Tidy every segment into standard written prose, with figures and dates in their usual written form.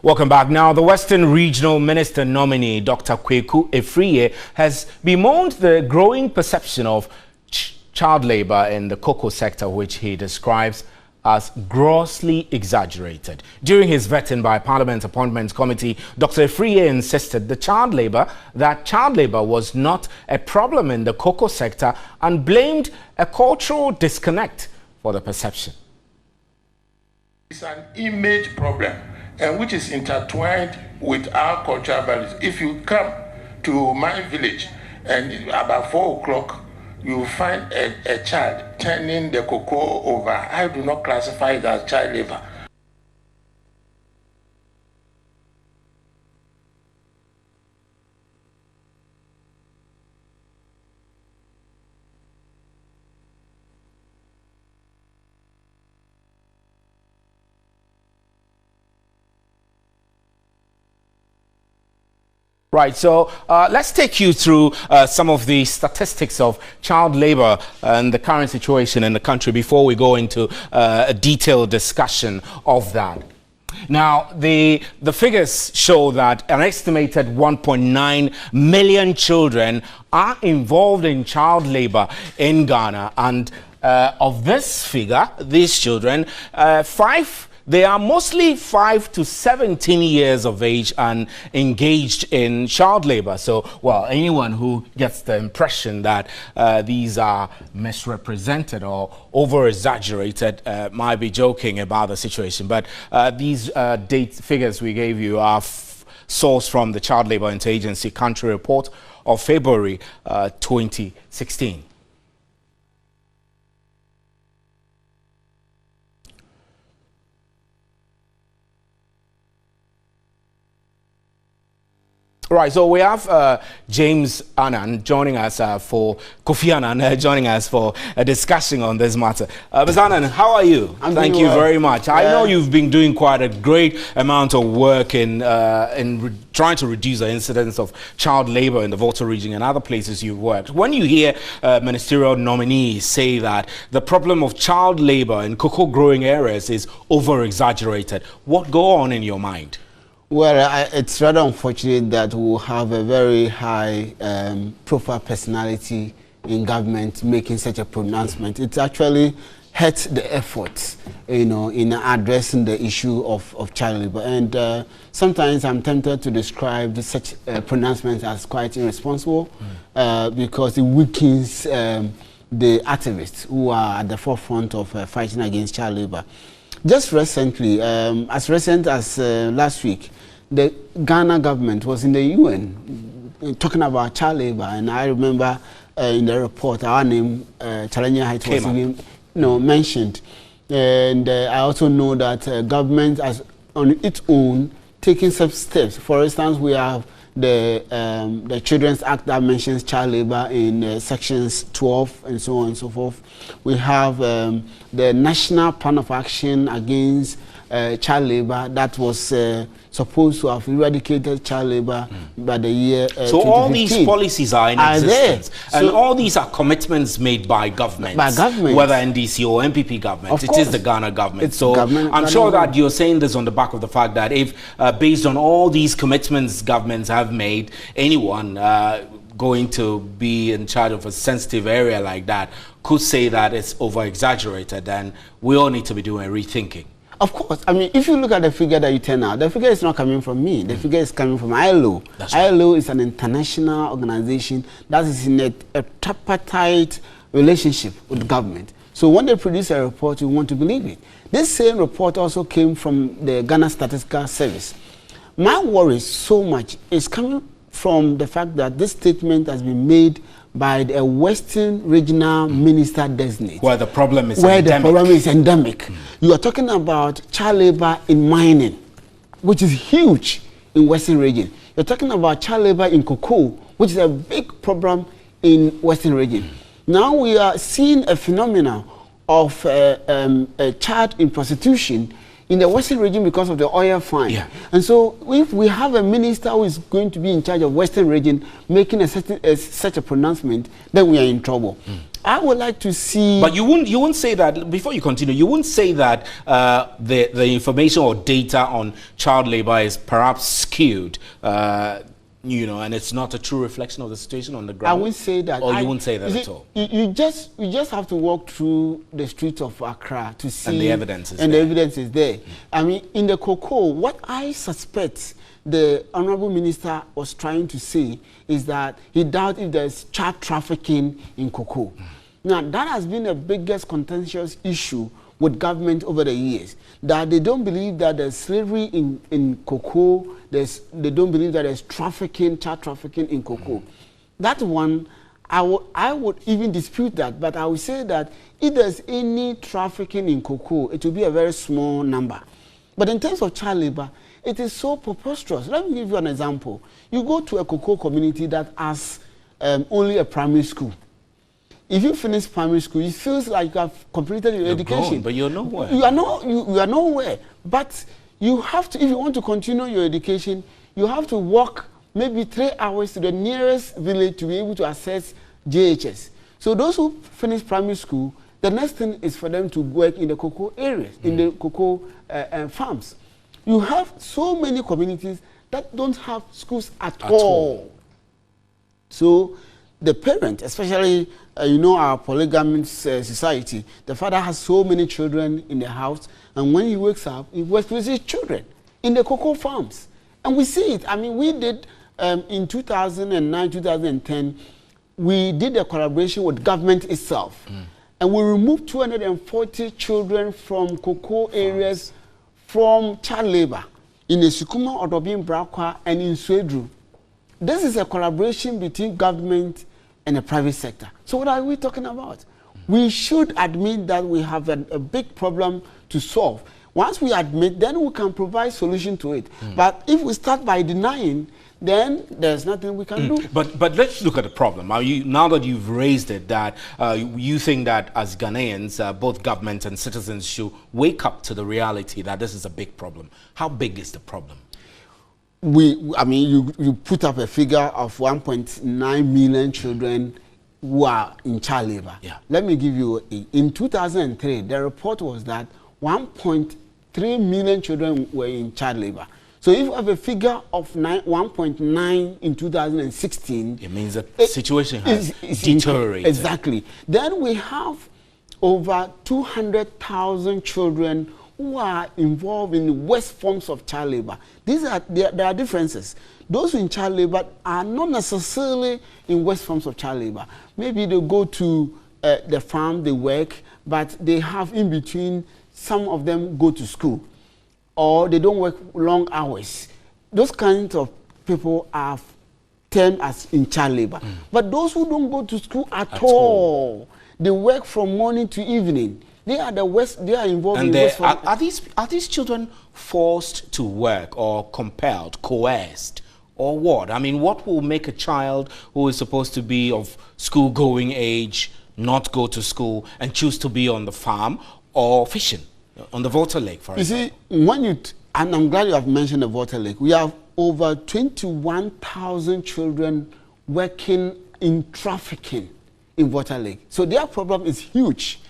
Welcome back. Now, the Western Regional Minister nominee, Dr. Kweku Afriyie, has bemoaned the growing perception of child labor in the cocoa sector, which he describes as grossly exaggerated. During his vetting by Parliament's Appointments Committee, Dr. Afriyie insisted that child labor was not a problem in the cocoa sector and blamed a cultural disconnect for the perception. It's an image problem, and which is intertwined with our cultural values. If you come to my village and about 4 o'clock, you will find a child turning the cocoa over. I do not classify it as child labor. Right, so let's take you through some of the statistics of child labor and the current situation in the country before we go into a detailed discussion of that. Now, the figures show that an estimated 1.9 million children are involved in child labor in Ghana, and of this figure, these children, they are mostly 5 to 17 years of age and engaged in child labor. So, well, anyone who gets the impression that these are misrepresented or over-exaggerated might be joking about the situation. But these figures we gave you are sourced from the Child Labor Interagency Country Report of February 2016. Right, so we have James Annan joining us Kofi Annan joining us for a discussion on this matter. Ms. Annan, how are you? Thank you very much. I know you've been doing quite a great amount of work in trying to reduce the incidence of child labor in the Volta region and other places you've worked. When you hear ministerial nominees say that the problem of child labor in cocoa growing areas is over-exaggerated, what go on in your mind? Well, it's rather unfortunate that we'll have a very high profile personality in government making such a pronouncement. It actually hurts the efforts, in addressing the issue of child labor. And sometimes I'm tempted to describe such pronouncements as quite irresponsible because it weakens the activists who are at the forefront of fighting against child labor. Just recently, as recent as last week, the Ghana government was in the UN talking about child labor, and I remember in the report our name, Challenging Heights, was even mentioned. And I also know that government has on its own taken some steps. For instance, we have the Children's Act that mentions child labor in sections 12 and so on and so forth. We have the National Plan of Action Against Child Labor that was supposed to have eradicated child labor by the year So 2015. all these policies are in existence, and so all these are commitments made by governments, whether NDC or MPP government. It is the Ghana government. So I'm sure that you're saying this on the back of the fact that if based on all these commitments governments have made, anyone going to be in charge of a sensitive area like that could say that it's over-exaggerated, and we all need to be doing a rethinking. Of course. I mean, if you look at the figure that you turn out, the figure is not coming from me. The figure is coming from ILO. ILO is an international organization that is in a tripartite relationship with government. So when they produce a report, you want to believe it. This same report also came from the Ghana Statistical Service. My worry so much is coming from the fact that this statement has been made by the Western Regional Minister designate. Where the problem is endemic. You are talking about child labor in mining, which is huge in Western region. You're talking about child labor in cocoa, which is a big problem in Western region. Now we are seeing a phenomenon of a child in prostitution in the Western region because of the oil find. Yeah. And so if we have a minister who is going to be in charge of Western region making such a pronouncement, then we are in trouble. I would like to see... But you wouldn't say that, before you continue, you wouldn't say that the information or data on child labor is perhaps skewed, you know, and it's not a true reflection of the situation on the ground? I wouldn't say that. Or you wouldn't say that at all? You just have to walk through the streets of Accra to see... And the evidence is there. And the evidence is there. I mean, in the cocoa, what I suspect the Honorable Minister was trying to say is that he doubts if there's child trafficking in cocoa. Now, that has been the biggest contentious issue with government over the years, that they don't believe that there's slavery in cocoa, they don't believe that there's trafficking, child trafficking in cocoa. That one, I would even dispute that, but I would say that if there's any trafficking in cocoa, it will be a very small number. But in terms of child labor, it is so preposterous. Let me give you an example. You go to a cocoa community that has only a primary school. If you finish primary school, it feels like you have completed your education. Gone, but you're nowhere. You are nowhere. But you have to, if you want to continue your education, you have to walk maybe 3 hours to the nearest village to be able to access JHS. So those who finish primary school, the next thing is for them to work in the cocoa areas, in the cocoa farms. You have so many communities that don't have schools at all. So the parent, especially you know, our polygamous society, the father has so many children in the house, and when he wakes up, he works with his children in the cocoa farms. And we see it. I mean, we did in 2009, 2010, we did a collaboration with government itself. And we removed 240 children from cocoa areas from child labor in Esukuma, Odobin, Brakwa, and in Swedru. This is a collaboration between government and the private sector. So what are we talking about? We should admit that we have a big problem to solve. Once we admit, then we can provide solution to it. But if we start by denying, then there's nothing we can do. But let's look at the problem. Now that you've raised it, that you think that as Ghanaians, both government and citizens should wake up to the reality that this is a big problem. How big is the problem? I mean, you put up a figure of 1.9 million children who are in child labor. Yeah. Let me give you, in 2003, the report was that 1.3 million children were in child labor. So if you have a figure of 1.9 in 2016... It means the situation has deteriorated. Exactly. Then we have over 200,000 children who are involved in worst forms of child labor. There are differences. Those in child labor are not necessarily in worst forms of child labor. Maybe they go to the farm, they work, but they have in between, some of them go to school, or they don't work long hours. Those kinds of people are termed as in child labor. But those who don't go to school at all, they work from morning to evening. They are involved in West. Are these children forced to work or compelled, coerced, or what? I mean, what will make a child who is supposed to be of school-going age not go to school and choose to be on the farm or fishing on the Volta Lake, for example? You see, and I'm glad you have mentioned the Volta Lake. We have over 21,000 children working in trafficking in Volta Lake. So their problem is huge.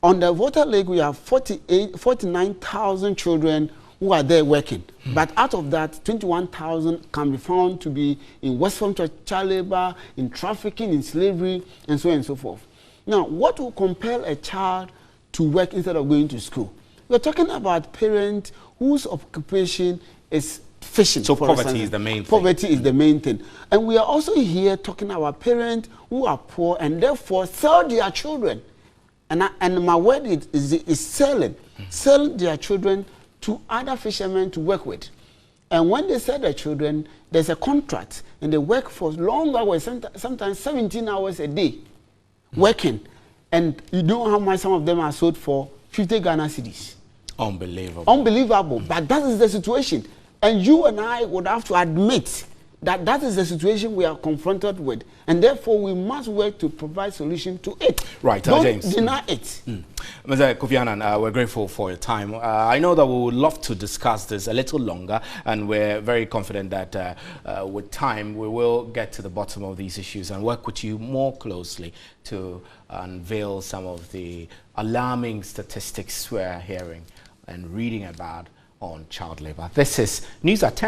On the Volta Lake, we have 49,000 children who are there working. But out of that, 21,000 can be found to be in West form child labor, in trafficking, in slavery, and so on and so forth. Now, what will compel a child to work instead of going to school? We're talking about parents whose occupation is fishing. So poverty is the main thing. Poverty is the main thing. And we are also here talking about parents who are poor and therefore sell their children. And my word is selling their children to other fishermen to work with. And when they sell their children, there's a contract, and they work for long hours, sometimes 17 hours a day, working. And you know how much some of them are sold for? 50 Ghana cedis. Unbelievable. Unbelievable. But that is the situation. And you and I would have to admit that is the situation we are confronted with, and therefore we must work to provide solution to it. Right, Don't James. deny it. Mr. Kofi Annan, we're grateful for your time. I know that we would love to discuss this a little longer, and we're very confident that with time we will get to the bottom of these issues and work with you more closely to unveil some of the alarming statistics we're hearing and reading about on child labor. This is News at 10.